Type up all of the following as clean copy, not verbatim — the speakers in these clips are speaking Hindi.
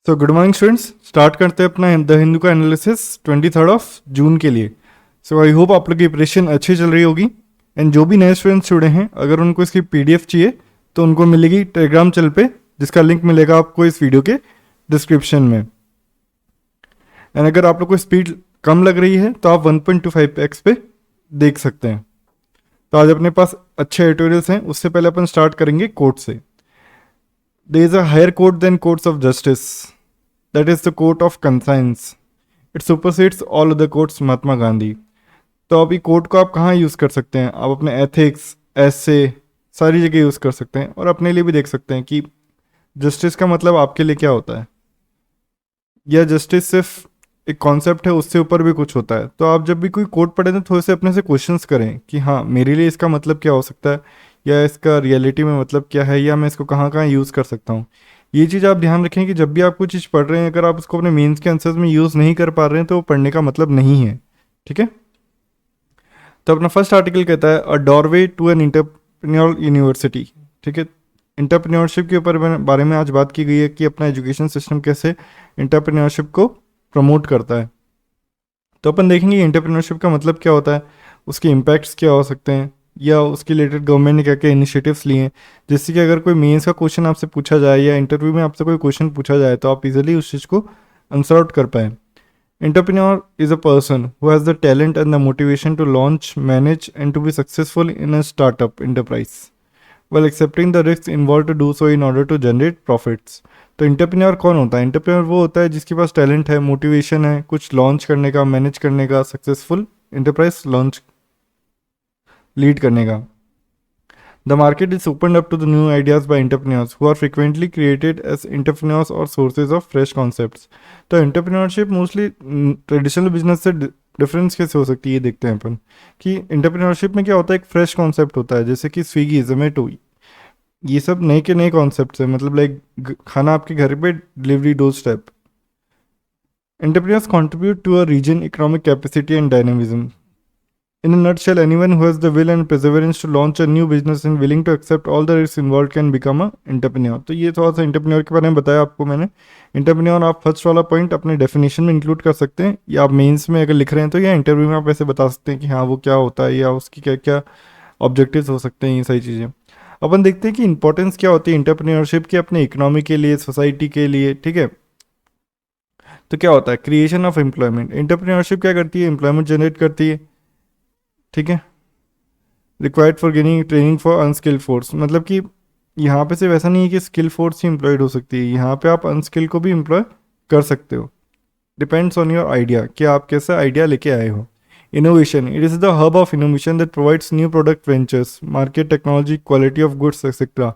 तो गुड मॉर्निंग स्टूडेंट्स, स्टार्ट करते हैं अपना द हिंदू का एनालिसिस 23 ऑफ जून के लिए। सो आई होप आप लोग की प्रिपरेशन अच्छी चल रही होगी। एंड जो भी नए स्टूडेंट्स जुड़े हैं, अगर उनको इसकी पीडीएफ चाहिए तो उनको मिलेगी टेलीग्राम चैनल पे, जिसका लिंक मिलेगा आपको इस वीडियो के डिस्क्रिप्शन में। एंड अगर आप लोग को स्पीड कम लग रही है तो आप 1.25x पे देख सकते हैं। तो आज अपने पास अच्छे एडिटोरियल्स हैं। उससे पहले अपन स्टार्ट करेंगे कोर्ट से। There is a higher court than courts of justice, that is the court of conscience. It supersedes all other courts, Mahatma Gandhi. तो अभी कोर्ट को आप कहाँ यूज़ कर सकते हैं? आप अपने एथिक्स, ऐसे सारी जगह यूज़ कर सकते हैं, और अपने लिए भी देख सकते हैं कि जस्टिस का मतलब आपके लिए क्या होता है, या जस्टिस सिर्फ एक कॉन्सेप्ट है, उससे ऊपर भी कुछ होता है। तो आप जब भी कोई कोर्ट पढ़े तो थोड़े से अपने से क्वेश्चंस करें कि हाँ, मेरे लिए इसका मतलब क्या हो सकता है, या इसका रियलिटी में मतलब क्या है, या मैं इसको कहाँ कहाँ यूज़ कर सकता हूँ। ये चीज़ आप ध्यान रखें कि जब भी आप कोई चीज़ पढ़ रहे हैं, अगर आप उसको अपने मेंस के आंसर्स में यूज़ नहीं कर पा रहे हैं तो वो पढ़ने का मतलब नहीं है। ठीक है। तो अपना फर्स्ट आर्टिकल कहता है अ डोरवे टू एन इंटरप्रेन्योरल यूनिवर्सिटी। ठीक है। इंटरप्रेन्योरशिप के ऊपर बारे में आज बात की गई है कि अपना एजुकेशन सिस्टम कैसे इंटरप्रेन्योरशिप को प्रमोट करता है। तो अपन देखेंगे इंटरप्रेन्योरशिप का मतलब क्या होता है, उसके इम्पैक्ट्स क्या हो सकते हैं, या उसके रिलेटेड गवर्नमेंट ने क्या क्या इनिशिएटिव्स लिए हैं। जैसे कि अगर कोई मेंस का क्वेश्चन आपसे पूछा जाए या इंटरव्यू में आपसे कोई क्वेश्चन पूछा जाए तो आप इजीली उस चीज़ को आंसर आउट कर पाए। Entrepreneur is a person who has the talent and the motivation to launch, manage, and to be successful in a startup enterprise, while accepting the risks involved to do so in order to generate profits. तो इंटरप्रेन्योर कौन होता है? इंटरप्रेन्योर वो होता है जिसके पास टैलेंट है, मोटिवेशन है, कुछ लॉन्च करने का, मैनेज करने का, सक्सेसफुल इंटरप्राइज लॉन्च लीड करने का। The market is opened up to the new ideas by entrepreneurs who are frequently created as entrepreneurs or sources of fresh concepts. तो एंटरप्रेन्योरशिप मोस्टली ट्रेडिशनल बिजनेस से डिफरेंस कैसे हो सकती है, ये देखते हैं अपन कि एंटरप्रेन्योरशिप में क्या होता है। एक फ्रेश कॉन्सेप्ट होता है, जैसे कि स्विगी, जोमेटो, ये सब नए के नए कॉन्सेप्ट्स हैं। मतलब लाइक खाना आपके घर पे delivery door step. Entrepreneurs contribute to a region economic capacity and dynamism. In a nutshell, anyone who has the will and perseverance to launch a new business and willing to accept all the risks involved can become a entrepreneur. तो ये थोड़ा सा entrepreneur के बारे में बताया आपको मैंने। entrepreneur आप फर्स्ट वाला पॉइंट अपने डेफिनेशन में इंक्लूड कर सकते हैं, या आप मेंस में अगर लिख रहे हैं तो, या इंटरव्यू में आप ऐसे बता सकते हैं कि हाँ वो क्या होता है, या उसकी क्या क्या ऑब्जेक्टिव्स हो सकते हैं, ये सारी चीज़ें। अपन देखते हैं कि इंपॉर्टेंस क्या होती है इंटरप्रेन्योरशिप की अपने इकोनॉमी के लिए, सोसाइटी के लिए। ठीक है। तो क्या होता है? Creation of employment. इंटरप्रेन्योरशिप क्या करती है? एम्प्लॉयमेंट जनरेट करती है। ठीक है। Required for gaining training for unskilled force, मतलब कि यहाँ पे सिर्फ ऐसा नहीं है कि स्किल फोर्स ही एम्प्लॉयड हो सकती है, यहाँ पे आप अनस्किल को भी एम्प्लॉय कर सकते हो। डिपेंड्स ऑन योर आइडिया कि आप कैसा आइडिया लेके आए हो। Innovation, it is the hub of innovation that provides new product ventures, market technology, quality of goods etcetera,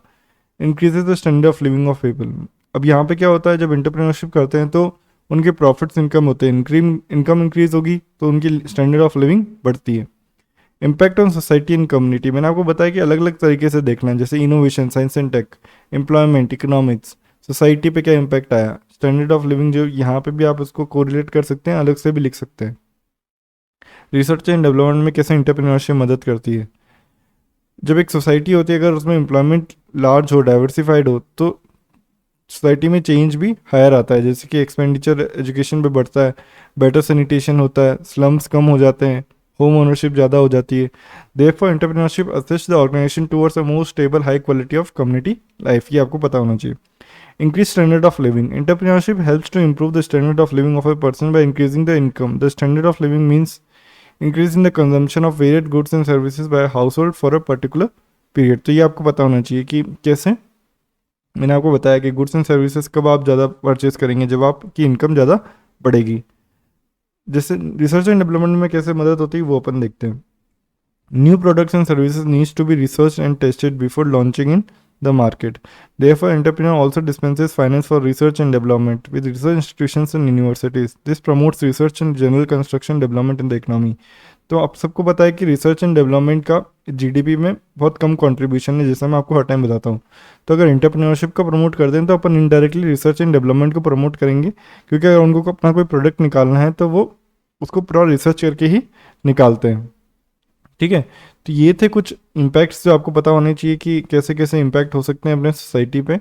increases the standard of living of people. अब यहाँ पे क्या होता है, जब एंटरप्रेन्योरशिप करते हैं तो उनके प्रॉफिट्स इनकम होते हैं, इनकम इंक्रीज होगी तो उनकी स्टैंडर्ड ऑफ लिविंग बढ़ती है। Impact on society and community, मैंने आपको बताया कि अलग अलग तरीके से देखना है, जैसे innovation, science and tech, employment, economics, society पे क्या इम्पैक्ट आया, स्टैंडर्ड ऑफ लिविंग, जो यहाँ पे भी आप उसको कोरिलेट कर सकते हैं, अलग से भी लिख सकते हैं। रिसर्च एंड डेवलपमेंट में कैसे इंटरप्रेन्योरशिप मदद करती है। जब एक सोसाइटी होती है, अगर उसमें एम्प्लॉयमेंट लार्ज हो, डाइवर्सिफाइड हो, तो सोसाइटी में चेंज भी हायर आता है। जैसे कि एक्सपेंडिचर एजुकेशन पे बढ़ता है, बेटर सैनिटेशन होता है, स्लम्स कम हो जाते हैं, होम ओनरशिप ज़्यादा हो जाती है। Therefore entrepreneurship assist the organisation towards a more stable high quality of community life, ये आपको पता होना चाहिए। Increase standard of living, entrepreneurship helps to improve the standard of living of a person by increasing the income. The standard of living means increasing the consumption of varied goods and services by household for a particular period. तो ये आपको पता होना चाहिए कि कैसे। मैंने आपको बताया कि गुड्स एंड सर्विसेज कब आप ज़्यादा परचेज करेंगे, जब आपकी इनकम ज़्यादा बढ़ेगी। जैसे रिसर्च एंड डेवलपमेंट में कैसे मदद होती है वो अपन देखते हैं। New products and services needs to be research and tested before launching in the market. Therefore, entrepreneur also dispenses finance for research and development with research institutions and universities. This promotes research and general construction development in the economy. तो आप सबको पता है कि रिसर्च एंड डेवलपमेंट का जीडीपी में बहुत कम कंट्रीब्यूशन है, जैसा मैं आपको हर टाइम बताता हूँ। तो अगर इंटरप्रेन्योरशिप का प्रमोट कर दें तो अपन इनडायरेक्टली रिसर्च एंड डेवलपमेंट को प्रमोट करेंगे, क्योंकि अगर उनको अपना कोई प्रोडक्ट निकालना है तो वो उसको पूरा रिसर्च करके ही निकालते हैं। ठीक है। तो ये थे कुछ इम्पैक्ट्स जो आपको पता होने चाहिए कि कैसे कैसे इम्पैक्ट हो सकते हैं अपने सोसाइटी पे।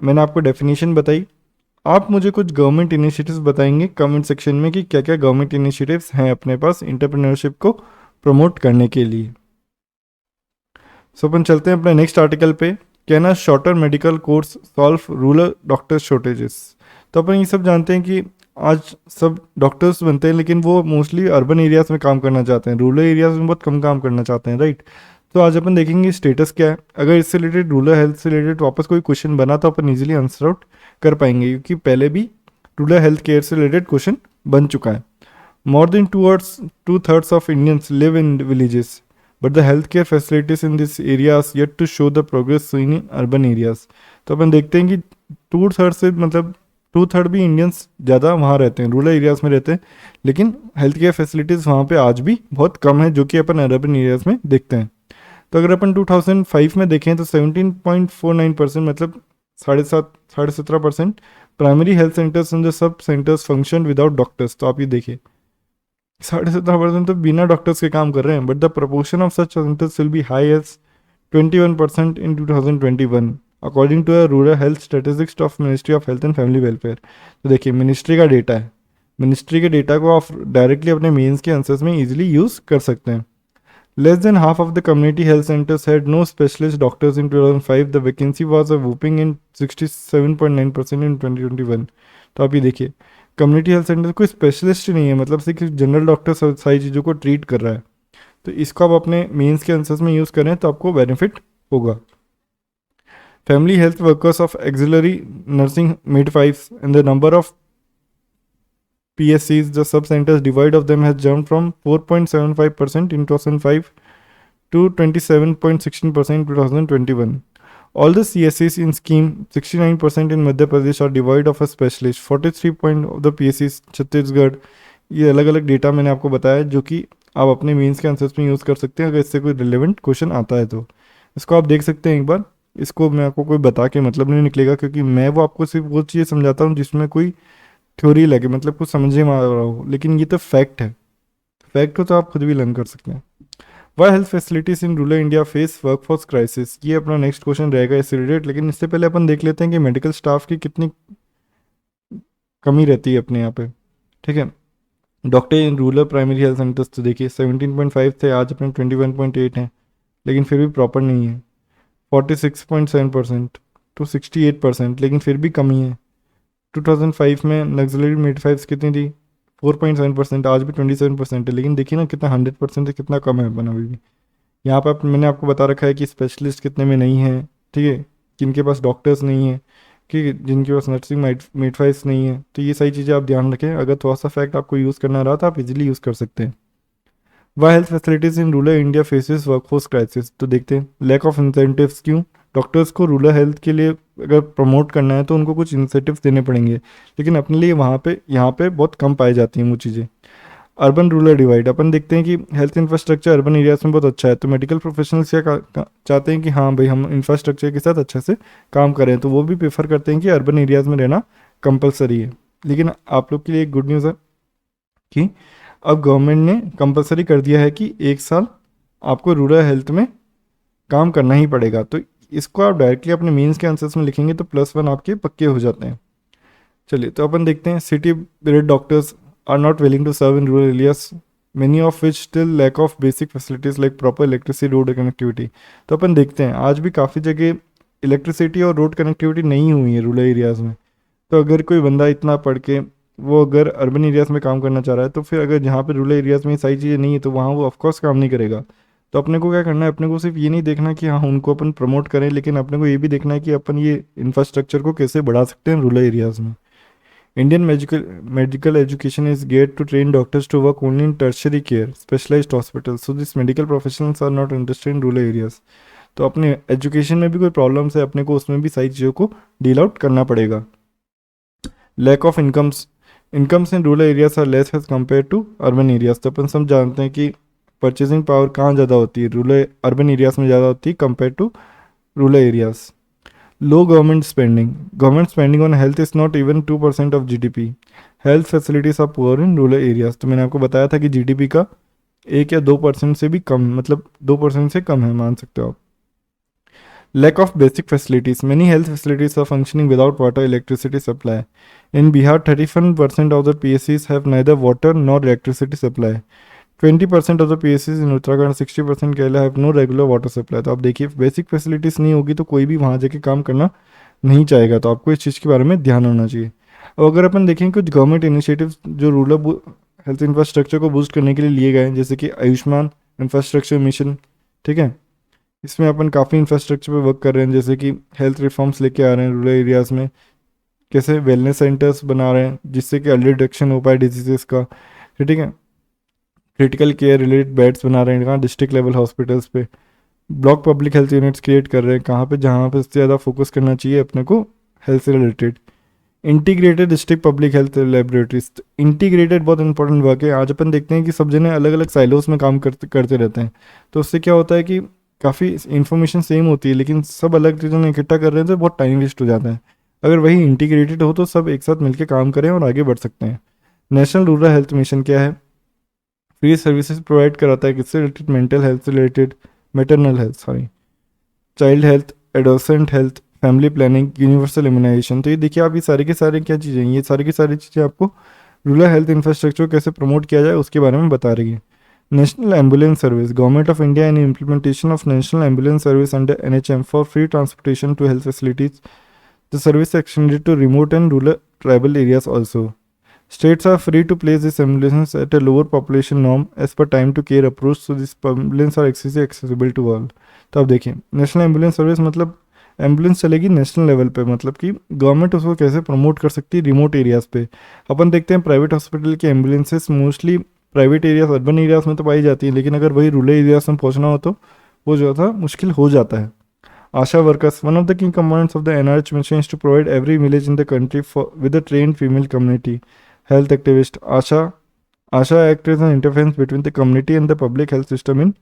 मैंने आपको डेफिनेशन बताई। आप मुझे कुछ गवर्नमेंट इनिशिएटिव्स बताएंगे कमेंट सेक्शन में कि क्या क्या गवर्नमेंट इनिशिएटिव्स हैं अपने पास एंटरप्रेन्योरशिप को प्रमोट करने के लिए। सो अपन चलते हैं अपने नेक्स्ट आर्टिकल पे। Can a shorter medical course solve rural doctor shortages. तो अपन ये सब जानते हैं कि आज सब डॉक्टर्स बनते हैं लेकिन वो मोस्टली अर्बन एरियाज में काम करना चाहते हैं, रूरल एरियाज में बहुत कम काम करना चाहते हैं, राइट। तो आज अपन देखेंगे स्टेटस क्या है। अगर इससे रिलेटेड रूरल हेल्थ से रिलेटेड वापस कोई क्वेश्चन बना तो अपन इजीली आंसर आउट कर पाएंगे, क्योंकि पहले भी रूरल हेल्थ केयर से रिलेटेड क्वेश्चन बन चुका है। More than two thirds of Indians live in villages but the healthcare facilities in this area are yet to show the progress seen in urban areas। तो अपन देखते हैं कि 2/3 से मतलब 2/3 भी इंडियंस ज़्यादा वहाँ रहते हैं, रूरल एरियाज़ में रहते हैं, लेकिन हेल्थ केयर फैसिलिटीज़ वहाँ पे आज भी बहुत कम है जो कि अपन अर्बन एरियाज़ में देखते हैं। तो अगर अपन 2005 में देखें तो 17.49% मतलब 17.5% प्राइमरी हेल्थ सेंटर्स एंड सब सेंटर्स फंक्शन विदाउट डॉक्टर्स। तो आप ये देखिए 17.5% तो बिना डॉक्टर्स के काम कर रहे हैं, but the proportion of such centres will be high as 21% in 2021 according to rural health statistics of ministry of health and family welfare. तो देखिए मिनिस्ट्री का डेटा है, मिनिस्ट्री के डेटा को आप डायरेक्टली अपने मेंस के आंसर्स में इजीली यूज़ कर सकते हैं। Less than half of the community health centres had no specialist doctors in 2005, the vacancy was a whooping in 67.9% in 2021। तो आप ये देखिए कम्युनिटी हेल्थ सेंटर कोई स्पेशलिस्ट ही नहीं है, मतलब सिर्फ जनरल डॉक्टर सारी चीज़ों को ट्रीट कर रहा है। तो इसको आप अपने मेंस के आंसर्स में यूज़ करें तो आपको बेनिफिट होगा। Family health workers of axillary nursing midwives and the number of PSCs, the sub-centers divide of them has jumped from 4.75% in 2005 to 27.16% in 2021. All the CSCs in scheme 69% in Madhya Pradesh are devoid of a specialist, 43 point of the PSCs Chhattisgarh. ये अलग अलग डेटा मैंने आपको बताया जो कि आप अपने मीन्स के आंसर्स में यूज़ कर सकते हैं अगर इससे कोई रिलेवेंट क्वेश्चन आता है तो। इसको आप देख सकते हैं एक बार। इसको मैं आपको कोई बता के मतलब नहीं निकलेगा, क्योंकि मैं वो आपको सिर्फ वो चीज़ समझाता हूँ जिसमें कोई थ्योरी लगे, मतलब कुछ समझे में आ रहा हो, लेकिन ये तो फैक्ट है। फैक्ट हो तो आप खुद भी लर्न कर सकते हैं। Why health facilities in rural India face workforce crisis, ये अपना नेक्स्ट क्वेश्चन रहेगा इससे रिलेटेड। लेकिन इससे पहले अपन देख लेते हैं कि मेडिकल स्टाफ की कितनी कमी रहती है अपने यहाँ पे, ठीक है। Doctor in rural primary health centres तो देखिए 17.5 थे, आज अपने 21.8 हैं, लेकिन फिर भी प्रॉपर नहीं है। 46.7% टू 68%, लेकिन फिर भी कमी है। 2005 में नक्सलरी मिडवाइफ्स कितनी थी 4.7%, आज भी 27% है, लेकिन देखिए ना कितना 100% से कितना कम है अपन अभी भी। यहाँ पर मैंने आपको बता रखा है कि स्पेशलिस्ट कितने में नहीं है, ठीक है, जिनके पास डॉक्टर्स नहीं है, कि जिनके पास नर्सिंग मिडवाइफ्स नहीं है। तो ये सारी चीज़ें आप ध्यान रखें, अगर थोड़ा सा फैक्ट आपको यूज़ करना रहा तो आप इजीली यूज़ कर सकते हैं। Why health facilities in rural India faces workforce crisis, तो देखते हैं लैक ऑफ इंसेंटिव्स। क्यों? डॉक्टर्स को रूरल हेल्थ के लिए अगर प्रमोट करना है तो उनको कुछ इंसेंटिव्स देने पड़ेंगे, लेकिन अपने लिए वहाँ पे यहाँ पे बहुत कम पाई जाती हैं वो चीज़ें। अर्बन रूरल डिवाइड, अपन देखते हैं कि हेल्थ इंफ्रास्ट्रक्चर अर्बन एरियाज में बहुत अच्छा है, तो मेडिकल प्रोफेशनल्स क्या चाहते हैं कि हाँ भाई हम इंफ्रास्ट्रक्चर के साथ अच्छे से काम करें, तो वो भी प्रेफर करते हैं कि अर्बन एरियाज में रहना कंपलसरी है। लेकिन आप लोग के लिए एक गुड न्यूज़ है कि अब गवर्नमेंट ने कंपलसरी कर दिया है कि 1 साल आपको रूरल हेल्थ में काम करना ही पड़ेगा। तो इसको आप डायरेक्टली अपने मेंस के आंसर्स में लिखेंगे तो +1 आपके पक्के हो जाते हैं। चलिए तो अपन देखते हैं city bred doctors are not willing to serve in rural areas, many of which still lack of basic facilities like proper electricity road connectivity. तो अपन देखते हैं आज भी काफ़ी जगह इलेक्ट्रिसिटी और रोड कनेक्टिविटी नहीं हुई है रूरल एरियाज़ में। तो अगर कोई बंदा इतना पढ़ के वो अगर अर्बन एरियाज़ में काम करना चाह रहा है तो फिर अगर जहाँ पे रूरल एरियाज़ में ये सारी चीज़ें नहीं है तो वहाँ वो ऑफकोर्स काम नहीं करेगा। तो अपने को क्या करना है, अपने को सिर्फ ये नहीं देखना कि हाँ उनको अपन प्रमोट करें, लेकिन अपने को ये भी देखना है कि अपन ये इंफ्रास्ट्रक्चर को कैसे बढ़ा सकते हैं रूरल एरियाज़ में। Indian medical education is geared to train doctors to work only in tertiary care specialised hospital, so this medical professionals are not interested in rural areas. तो अपने एजुकेशन में भी कोई प्रॉब्लम्स है, अपने को उसमें भी सारी चीज़ों को डील आउट करना पड़ेगा। Lack of incomes in rural areas are less as compare to urban areas. तो अपन सब जानते हैं कि परचेजिंग पावर कहाँ ज़्यादा होती है, रूरल अर्बन एरियाज में ज़्यादा होती है compare to rural areas. Low government spending on health is not even 2% of GDP। Health facilities are poor in rural areas. तो मैंने आपको बताया था कि GDP का 1 या 2% से भी कम, मतलब 2% से कम है, मान सकते हो आप। Lack of basic facilities. Many health facilities are functioning without water electricity supply. In Bihar, 31% of the PSCs have neither water nor electricity supply. 20% of the PSCs in Uttarakhand, 60% Kerala have no regular water supply. तो आप देखिए बेसिक फैसिलिटीज़ नहीं होगी तो कोई भी वहाँ जाके काम करना नहीं चाहेगा, तो आपको इस चीज़ के बारे में ध्यान होना चाहिए। और अगर अपन देखें कुछ गवर्नमेंट इनिशिएटिव्स जो रूरल हेल्थ इंफ्रास्ट्रक्चर को बूस्ट करने के लिए लिए गए हैं, जैसे कि आयुष्मान इंफ्रास्ट्रक्चर मिशन, ठीक है, इसमें अपन काफ़ी इंफ्रास्ट्रक्चर पे वर्क कर रहे हैं, जैसे कि हेल्थ रिफॉर्म्स लेके आ रहे हैं रूरल एरियाज़ में, कैसे वेलनेस सेंटर्स बना रहे हैं जिससे कि अर्ली डिटेक्शन हो पाए डिजीज़ का, ठीक है, क्रिटिकल केयर रिलेटेड बेड्स बना रहे हैं कहाँ, डिस्ट्रिक्ट लेवल हॉस्पिटल्स पे, block public health units create कर रहे हैं कहाँ पे, जहाँ पे सबसे ज़्यादा फोकस करना चाहिए अपने को हेल्थ से related. Integrated district public health laboratories, integrated बहुत इंपॉर्टेंट वर्क है। आज अपन देखते हैं कि सब जने अलग अलग साइलोस में काम करते करते रहते हैं, तो उससे क्या होता है कि काफ़ी इन्फॉर्मेशन सेम होती है लेकिन सब अलग चीज़ों में इकट्ठा कर रहे हैं तो बहुत टाइम वेस्ट हो जाता है। अगर वही इंटीग्रेटेड हो तो सब एक साथ मिलकर काम करें और आगे बढ़ सकते हैं। नेशनल रूरल हेल्थ मिशन क्या है? फ्री सर्विसेज प्रोवाइड कराता है, किससे रिलेटेड? मेंटल हेल्थ से related, maternal health sorry, child health, adolescent health, family planning, universal immunisation. तो ये देखिए आप ये सारे के सारे क्या चीज़ें हैं, ये सारी की सारी चीज़ें आपको रूरल हेल्थ इंफ्रास्ट्रक्चर को कैसे प्रमोट किया जाए उसके बारे में बता रही है। National ambulance service, government of India in implementation of national ambulance service under NHM for free transportation to health facilities. The service extended to remote and rural tribal areas also. States are free to place these ambulances at a lower population norm as per time to care approach, so these ambulances are accessible to all। तो आप देखिए नेशनल एम्बुलेंस सर्विस मतलब एम्बुलेंस चलेगी नेशनल लेवल पे, मतलब कि गवर्नमेंट उसको कैसे प्रमोट कर सकती है रिमोट एरियाज़ पे। अपन देखते हैं प्राइवेट हॉस्पिटल की ambulances mostly private areas urban areas में तो पाई जाती है, लेकिन अगर वही रूरल एरियाज में पहुंचना हो तो वो जो था मुश्किल हो जाता है। ASHA workers, one of the key components of the NRH mission is to provide every village in the country for with a trained female community health activist। ASHA act as an interface between the community and the public health system in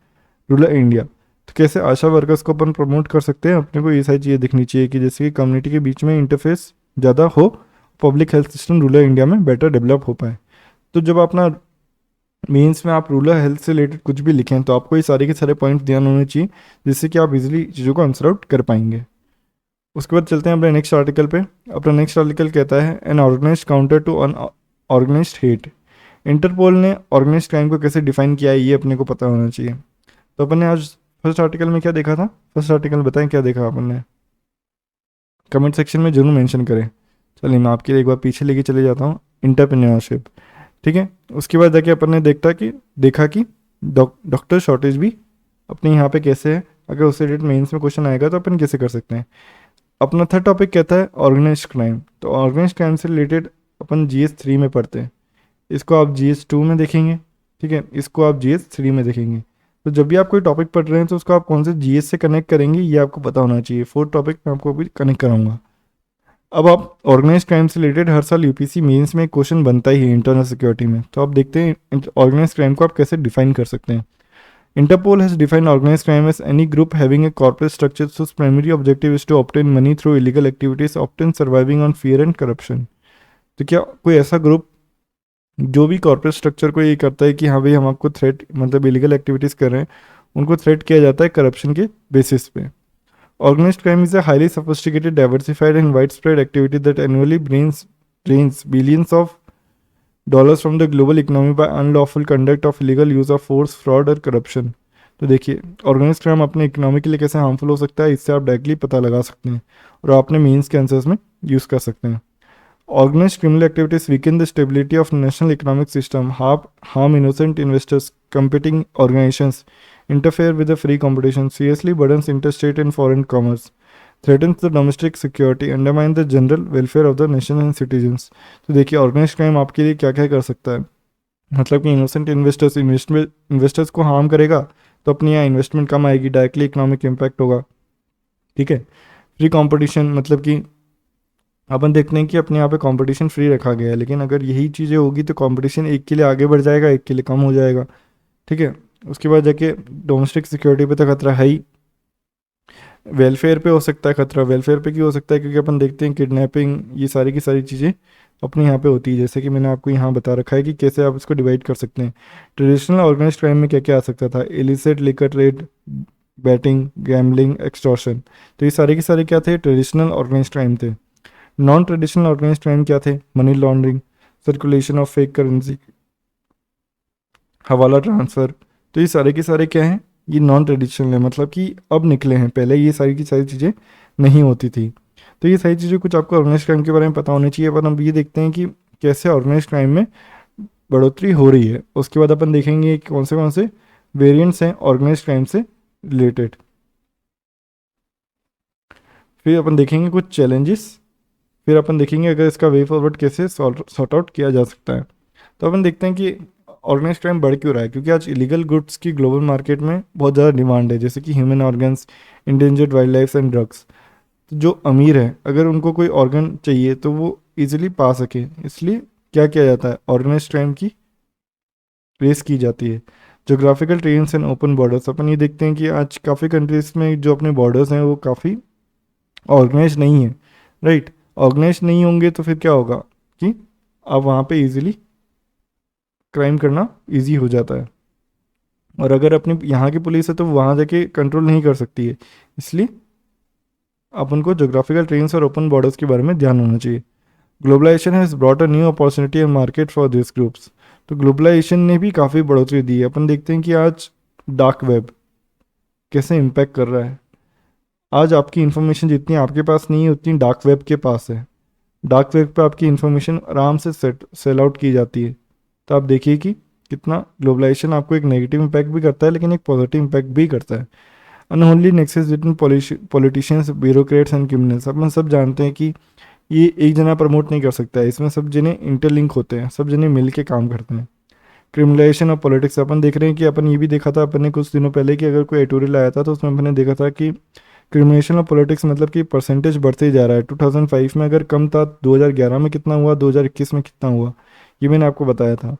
rural India। तो कैसे आशा वर्कर्स को अपन प्रमोट कर सकते हैं? अपने को ये सारी चीज़ें दिखनी चाहिए कि जैसे कि कम्युनिटी के बीच में इंटरफेस ज़्यादा हो, public health system rural India में बेटर डेवलप हो पाए। तो जब अपना मीन्स में आप रूरल हेल्थ से रिलेटेड कुछ भी लिखें तो आपको ये सारे के सारे पॉइंट ध्यान होने चाहिए जिससे कि आप इजीली चीज़ों को आंसर आउट कर पाएंगे। उसके बाद चलते हैं अपने नेक्स्ट आर्टिकल पे। अपना नेक्स्ट आर्टिकल कहता है an organise counter to unorganised hate. Interpol ने ऑर्गेनाइज्ड क्राइम को कैसे डिफाइन किया है ये अपने को पता होना चाहिए। तो अपन ने आज फर्स्ट आर्टिकल में क्या देखा था? फर्स्ट आर्टिकल बताएं क्या देखा अपन ने, कमेंट सेक्शन में जरूर मेंशन करें। चलिए मैं आपके लिए एक बार पीछे लेके चले जाता हूँ। एंटरप्रेन्योरशिप, ठीक है। उसके बाद जाके अपन ने देखा कि डॉक्टर शॉर्टेज भी अपने यहाँ पे कैसे है, अगर उससे रिलेटेड मेंस में क्वेश्चन आएगा तो अपन कैसे कर सकते हैं। अपना थर्ड टॉपिक कहता है ऑर्गेनाइज्ड क्राइम। तो ऑर्गेनाइज्ड क्राइम से रिलेटेड अपन GS 3 में पढ़ते हैं, इसको आप GS 2 में देखेंगे, ठीक है, इसको आप GS 3 में देखेंगे। तो जब भी आप कोई टॉपिक पढ़ रहे हैं तो उसको आप कौन से GS से कनेक्ट करेंगे ये आपको पता होना चाहिए। फोर्थ टॉपिक मैं आपको अभी कनेक्ट कराऊंगा। अब आप ऑर्गेनाइज क्राइम से रिलेटेड हर साल UPSC मेंस में एक क्वेश्चन बनता ही है इंटरनल सिक्योरिटी में। तो आप देखते हैं ऑर्गेनाइज क्राइम को आप कैसे डिफाइन कर सकते हैं। Interpol has defined organized crime as any group having a corporate structure whose primary objective is to obtain money through illegal activities, often surviving on fear and corruption। तो क्या कोई ऐसा ग्रुप जो भी कॉर्पोरेट स्ट्रक्चर को ये करता है कि हाँ भाई हम आपको थ्रेट मतलब इलीगल एक्टिविटीज़ कर रहे हैं, उनको थ्रेट किया जाता है करप्शन के बेसिस पे। Organised crime is a highly sophisticated, diversified and widespread activity that annually drains billions of dollars from the global economy by unlawful conduct of illegal use of force, fraud और corruption। तो देखिए ऑर्गेनाइज्ड क्राइम अपने इकोनॉमी के लिए कैसे हार्मफुल हो सकता है, इससे आप डायरेक्टली पता लगा सकते हैं और आप अपने मीन्स के आंसर्स में यूज़ कर सकते हैं। Organized criminal activities weaken the stability of national economic system, harm innocent investors, competing organizations, interfere with the free competition, seriously burdens interstate and foreign commerce, threatens the domestic security, undermine the general welfare of the nation and citizens। तो देखिए ऑर्गेनाइज क्राइम आपके लिए क्या क्या कर सकता है, मतलब कि इनोसेंट इन्वेस्टर्स को हार्म करेगा तो अपनी यहाँ इन्वेस्टमेंट कम आएगी, डायरेक्टली इकोनॉमिक इम्पैक्ट होगा, ठीक है। फ्री कंपटीशन, मतलब कि अपन देखते हैं कि अपने यहाँ पे कंपटीशन फ्री रखा गया है, लेकिन अगर यही चीज़ें होगी तो कंपटीशन एक के लिए आगे बढ़ जाएगा, एक के लिए कम हो जाएगा, ठीक है। उसके बाद जाके डोमेस्टिक सिक्योरिटी पे तो खतरा है ही, वेलफेयर पे हो सकता है खतरा। वेलफेयर पे क्यों हो सकता है? क्योंकि अपन देखते हैं किडनैपिंग, ये सारी की सारी चीज़ें अपने यहाँ पे होती है, जैसे कि मैंने आपको यहाँ बता रखा है कि कैसे आप इसको डिवाइड कर सकते हैं। ट्रेडिशनल ऑर्गेनाइज्ड क्राइम में क्या क्या आ सकता था? Illicit liquor trade, batting, gambling, extortion. तो ये सारे के सारे क्या थे? ट्रेडिशनल ऑर्गेनाइज क्राइम थे। नॉन ट्रेडिशनल ऑर्गेनाइज क्राइम क्या थे? Money laundering, circulation of fake currency, हवाला ट्रांसफ़र। तो ये सारे के सारे क्या हैं? ये नॉन ट्रेडिशनल है, मतलब कि अब निकले हैं, पहले ये सारी की सारी चीज़ें नहीं होती थी। तो ये सारी चीज़ें कुछ आपको ऑर्गेनाइज क्राइम के बारे में पता होनी चाहिए। पर हम ये देखते हैं कि कैसे ऑर्गेनाइज क्राइम में बढ़ोतरी हो रही है। उसके बाद अपन देखेंगे कि कौन से वेरिएंट्स हैं ऑर्गेनाइज क्राइम से रिलेटेड। फिर अपन देखेंगे कुछ चैलेंजेस। फिर अपन देखेंगे अगर इसका वे फॉरवर्ड कैसे सॉर्ट आउट किया जा सकता है। तो अपन देखते हैं कि ऑर्गेनाइज क्राइम बढ़ क्यों रहा है, क्योंकि आज इलीगल गुड्स की ग्लोबल मार्केट में बहुत ज़्यादा डिमांड है, जैसे कि human organs, endangered wild life and drugs. तो जो अमीर है अगर उनको कोई ऑर्गन चाहिए तो वो इजीली पा सके, इसलिए क्या किया जाता है? ऑर्गेनाइज क्राइम की रेस की जाती है। Geographical trends and open borders, अपन ये देखते हैं कि आज काफ़ी कंट्रीज़ में जो अपने बॉर्डर्स हैं वो काफ़ी ऑर्गेनाइज नहीं है, राइट। ऑर्गेनाइज नहीं होंगे तो फिर क्या होगा कि आप वहाँ पे इजीली क्राइम करना इजी हो जाता है। और अगर अपनी यहाँ की पुलिस है तो वहाँ जाके कंट्रोल नहीं कर सकती है, इसलिए अपन को जोग्राफिकल ट्रेन्स और ओपन बॉर्डर्स के बारे में ध्यान होना चाहिए। Globalisation has brought a new opportunity and market for this groups. तो ग्लोबलाइजेशन ने भी काफ़ी बढ़ोतरी दी है। अपन देखते हैं कि आज डार्क वेब कैसे इम्पैक्ट कर रहा है। आज आपकी इन्फॉर्मेशन जितनी आपके पास नहीं है उतनी डार्क वेब के पास है। डार्क वेब पे आपकी इन्फॉर्मेशन आराम से सेल आउट की जाती है। तो आप देखिए कि कितना ग्लोबलाइजेशन आपको एक नेगेटिव इम्पैक्ट भी करता है लेकिन एक पॉजिटिव इम्पैक्ट भी करता है। Unholy nexus between politicians, bureaucrats and criminals. अपन सब जानते हैं कि ये एक जना प्रमोट नहीं कर सकता है, इसमें सब जने इंटरलिंक होते हैं, सब जने मिल के काम करते हैं। क्रिमिनलाइजेशन ऑफ पॉलिटिक्स, अपन देख रहे हैं कि अपन ये भी देखा था अपन ने कुछ दिनों पहले कि अगर कोई एडिटोरियल आया था तो उसमें अपन ने देखा था कि क्रिमिनेशन ऑफ पॉलिटिक्स मतलब कि परसेंटेज बढ़ते ही जा रहा है। 2005 में अगर कम था, 2011 में कितना हुआ, 2021 में कितना हुआ, ये मैंने आपको बताया था।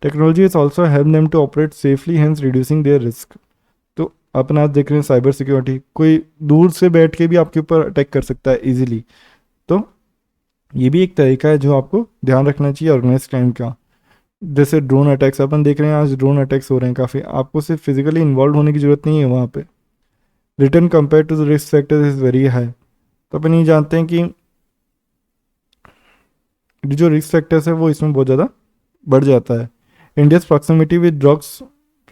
Technology is also help them to operate safely, hence reducing their risk. तो अपन आज देख रहे हैं साइबर सिक्योरिटी, कोई दूर से बैठ के भी आपके ऊपर अटैक कर सकता है इजीली। तो ये भी एक तरीका है जो आपको ध्यान रखना चाहिए ऑर्गेनाइज क्राइम का। जैसे ड्रोन अटैक्स अपन देख रहे हैं, आज ड्रोन अटैक्स हो रहे हैं काफ़ी, आपको सिर्फ फिजिकली इन्वॉल्व होने की ज़रूरत नहीं है वहाँ पे। Return compare to the risk factor is very high. तो अपन ये जानते हैं कि जो रिस्क फैक्टर्स है वो इसमें बहुत ज़्यादा बढ़ जाता है। India's proximity with drugs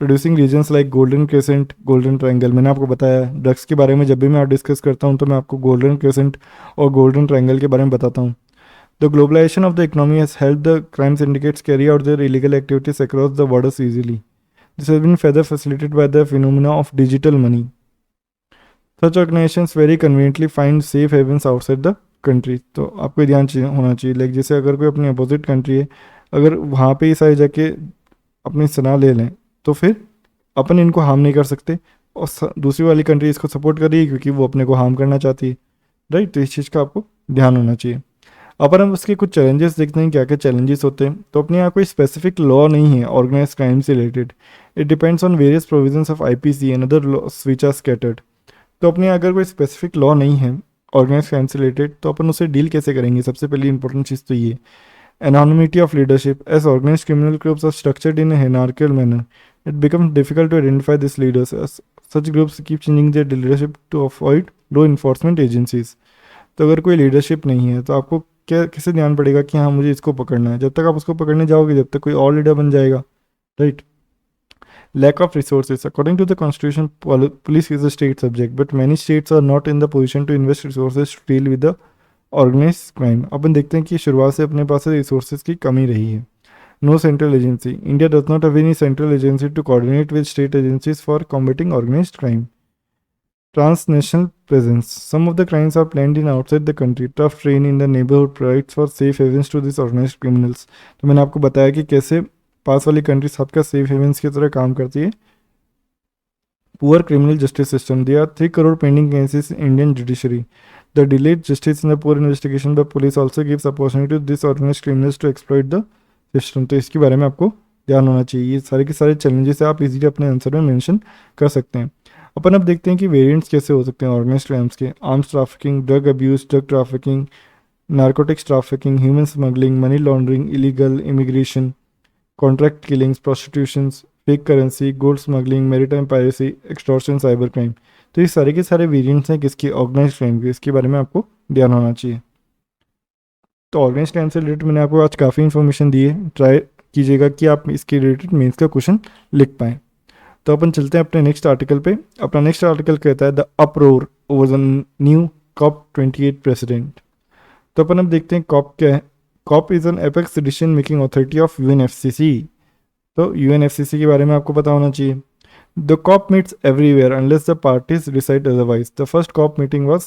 producing regions like Golden Crescent, Golden Triangle. मैंने आपको बताया ड्रग्स के बारे में जब भी मैं डिस्कस करता हूँ तो मैं आपको गोल्डन क्रेसेंट और गोल्डन ट्रायंगल के बारे में बताता हूँ। The globalization of the economy has helped the crime syndicates carry out their illegal activities across the borders easily. This has been further facilitated by the phenomena of digital money. Such organizations very conveniently find safe havens outside the country. तो आपको ध्यान होना चाहिए, लाइक जैसे अगर कोई अपनी अपोजिट कंट्री है, अगर वहाँ पे ही सारे जाके अपनी सलाह ले लें तो फिर अपन इनको हार्म नहीं कर सकते, और दूसरी वाली कंट्री इसको सपोर्ट कर रही है क्योंकि वो अपने को हार्म करना चाहती है, राइट। तो इस चीज़ का आपको ध्यान होना चाहिए। अपन हम उसके कुछ चैलेंजेस देखते हैं, क्या क्या चैलेंजेस होते हैं। तो अपने यहाँ कोई स्पेसिफिक लॉ नहीं है ऑर्गेनाइज क्राइम से related. It depends on various provisions of IPC and other laws which are scattered. तो अपने यहाँ अगर कोई स्पेसिफिक लॉ नहीं है ऑर्गेनाइज क्राइम से रिलेटेड तो अपन उसे डील कैसे करेंगे? सबसे पहली इंपॉर्टेंट चीज़ तो ये anonymity of leadership. As organise criminal groups are structured in hierarchical manner, it becomes difficult to identify this leaders. Such groups keep changing their leadership to avoid law enforcement agencies. तो अगर कोई लीडरशिप नहीं है तो आपको क्या कैसे ध्यान पड़ेगा कि हाँ मुझे इसको पकड़ना है? जब तक आप उसको पकड़ने जाओगे जब तक कोई और लीडर बन जाएगा, right. Lack of resources, according to the constitution police is a state subject but many states are not in the position to invest resources to deal with the organise crime. अपन देखते हैं कि शुरुआत से अपने पास रिसोर्सेज की कमी रही है। No central agency, India does not have any central agency to coordinate with state agencies for combating organised crime. Transnational presence. Some of the crimes are planned in outside the country. Tough terrain in the neighborhood provides for safe havens to these organized criminals. तो मैंने आपको बताया कि कैसे पास वाली कंट्री सबका सेफ हेवंस की तरह काम करती है। Poor criminal justice system, they are 3 crore pending cases in Indian judiciary. The delayed justice in the poor investigation by police also gives opportunity to this organised criminals to exploit the system. तो इसके बारे में आपको ध्यान होना चाहिए। ये सारे के सारे चैलेंजेस आप इजीली अपने आंसर में मेंशन कर सकते हैं। अपन अब देखते हैं कि वेरिएंट्स कैसे हो सकते हैं ऑर्गेनाइज्ड क्राइम्स के। Arms trafficking, drug abuse, drug trafficking, narcotics trafficking, human smuggling, money laundering, illegal immigration, contract killings, prostitutions, fake currency, gold smuggling, maritime piracy, extortion, cyber crime. तो ये सारे के सारे वेरिएंट्स हैं किसकी, ऑर्गेनाइज क्राइम के। इसके बारे में आपको ध्यान होना चाहिए। तो ऑर्गेनाइज क्राइम से रिलेटेड मैंने आपको आज काफ़ी इन्फॉर्मेशन दी है, ट्राई कीजिएगा कि आप इसके रिलेटेड मेंस का क्वेश्चन लिख पाएँ। तो अपन चलते हैं अपने नेक्स्ट आर्टिकल पे। अपना नेक्स्ट आर्टिकल कहता है the uproar over the new COP28 president. तो अपन अब देखते हैं कॉप क्या है। COP is an apex decision making authority of UNFCCC। तो UNFCCC के बारे में आपको पता होना चाहिए। The COP meets everywhere unless the parties decide otherwise. The first COP meeting was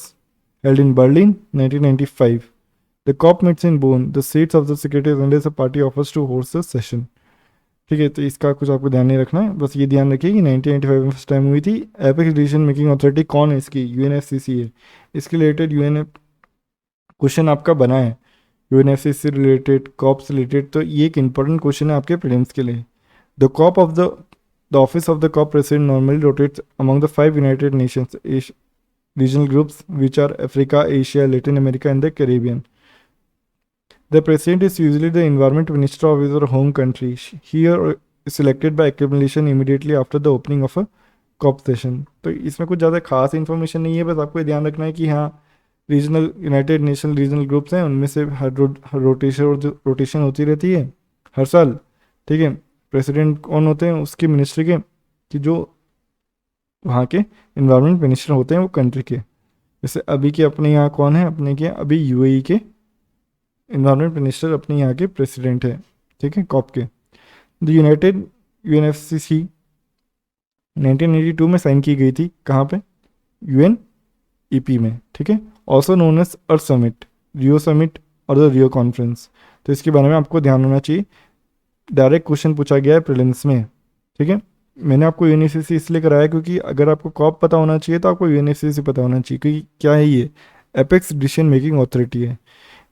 held in Berlin 1995। The COP meets in Bonn the seats of the secretaries unless the party offers to host the session. ठीक है, तो इसका कुछ आपको ध्यान नहीं रखना है, बस ये ध्यान रखिए कि 1995 में फर्स्ट टाइम हुई थी। एपेक्स डिसीजन मेकिंग अथॉरिटी कौन है इसकी, UNFCCC है। इसके रिलेटेड UN क्वेश्चन आपका बना है UNFCCC रिलेटेड, कॉप से रिलेटेड। तो ये एक इंपॉर्टेंट क्वेश्चन है आपके प्रीलिम्स के लिए। The office of the COP president normally rotates among the 5 United Nations regional groups which are Africa, Asia, Latin America and the Caribbean. The president is usually the environment minister of his or home country. He is selected by acclamation immediately after the opening of a COP session. तो इसमें कुछ ज़्यादा खास इन्फॉर्मेशन नहीं है, बस आपको ध्यान रखना है कि हाँ regional United nation regional groups हैं, उनमें से हर रोटेशन होती रहती है हर साल। ठीक है, प्रेसिडेंट कौन होते हैं उसके मिनिस्ट्री के, कि जो वहाँ के इन्वायरमेंट मिनिस्टर होते हैं वो कंट्री के। जैसे अभी के अपने यहाँ कौन है, अपने के अभी UAE के इन्वायरमेंट मिनिस्टर अपने यहाँ के प्रेसिडेंट है। ठीक है, कॉप के। द यूनाइटेड UNFCCC 1982 में साइन की गई थी, कहाँ पे, UNEP में। ठीक है, also known as earth summit, Rio summit और द रियो कॉन्फ्रेंस। तो इसके बारे में आपको ध्यान होना चाहिए, डायरेक्ट क्वेश्चन पूछा गया है प्रीलिम्स में। ठीक है, मैंने आपको UNFCCC इसलिए कराया क्योंकि अगर आपको कॉप पता होना चाहिए तो आपको UNFCCC पता होना चाहिए, क्योंकि क्या है ये, एपेक्स डिसीजन मेकिंग अथॉरिटी है।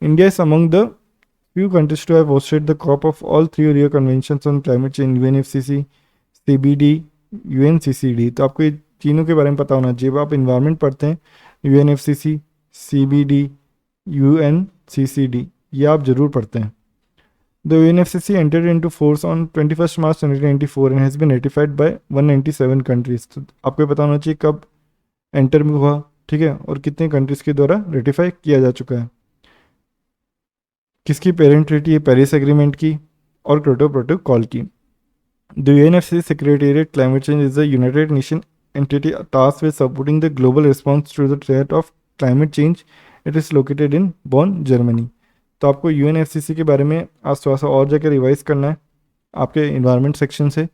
India is among the few countries to have hosted the COP of all 3 Rio Conventions on Climate Change, UNFCCC, CBD, UNCCD। तो आपको ये तीनों के बारे में पता होना चाहिए। जब आप इन्वायरमेंट पढ़ते हैं UNFCCC, CBD, UNCCD, ये आप जरूर पढ़ते हैं। The UNFCCC entered into force on 21st March 1994 and has been ratified by 197 countries। तो आपको पता होना चाहिए कब एंटर में हुआ, ठीक है, और कितने कंट्रीज़ के द्वारा रेटिफाई किया जा चुका है। किसकी पेरेंट ट्रीटी है, पेरिस एग्रीमेंट की और क्योटो प्रोटोकॉल की। The UNFCCC secretariat climate change is the United Nation entity task with supporting the global response to the threat of climate change. It is located in Bonn, Germany. तो आपको UNFCCC के बारे में आज थोड़ा सा और जाकर रिवाइज करना है आपके इन्वायरमेंट सेक्शन से।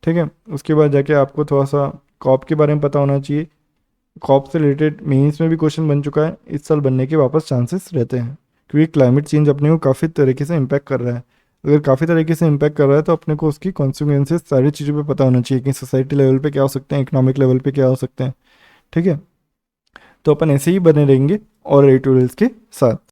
ठीक है, उसके बाद जाके आपको थोड़ा सा कॉप के बारे में पता होना चाहिए। कॉप से रिलेटेड मेंस में भी क्वेश्चन बन चुका है, इस साल बनने के वापस चांसेस रहते हैं, क्योंकि क्लाइमेट चेंज अपने को काफ़ी तरीके से इम्पैक्ट कर रहा है। अगर काफ़ी तरीके से इम्पैक्ट कर रहा है तो अपने को उसकी कॉन्सिक्वेंसेस सारी चीज़ों पे पता होना चाहिए कि सोसाइटी लेवल पे क्या हो सकते हैं, इकोनॉमिक लेवल पे क्या हो सकते हैं। ठीक है, तो अपन ऐसे ही बने रहेंगे और एडिटोरियल्स के साथ।